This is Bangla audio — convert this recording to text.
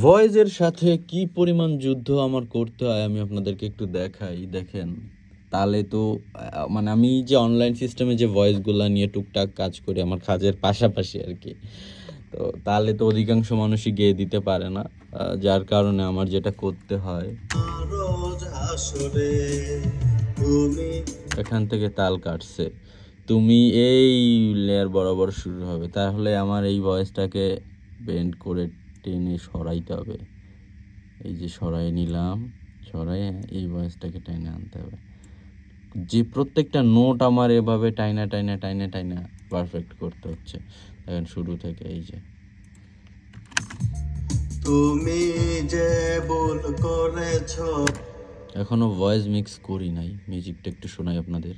ভয়েসের সাথে কি পরিমাণ যুদ্ধ আমার করতে হয় আমি আপনাদেরকে একটু দেখাই। দেখেন, তাহলে তো মানে আমি যে অনলাইন সিস্টেমে যে ভয়েসগুলা নিয়ে টুকটাক কাজ করি আমার কাজের পাশাপাশি আরকি। তো তাহলে তো অধিকাংশ মানুষই গেয়ে দিতে পারে না। যার কারণে আমার যেটা করতে হয়, এখান থেকে তাল কাটছে। তুমি এই লেয়ার বরাবর শুরু হবে। তাহলে আমার এই ভয়েসটাকে বেন্ড করে টেনে সরাইতে হবে। এই যে সরাই নিলাম, সরাইয়ে এই ভয়েসটাকে টেনে আনতে হবে। যে প্রত্যেকটা নোট আমার এভাবে টাইনা পারফেক্ট করতে হচ্ছে। দেখেন শুরু থেকে এই যে তুমি যে ভুল করেছো। এখনো ভয়েস মিক্স করি নাই, মিউজিকটা একটু শোনাই আপনাদের।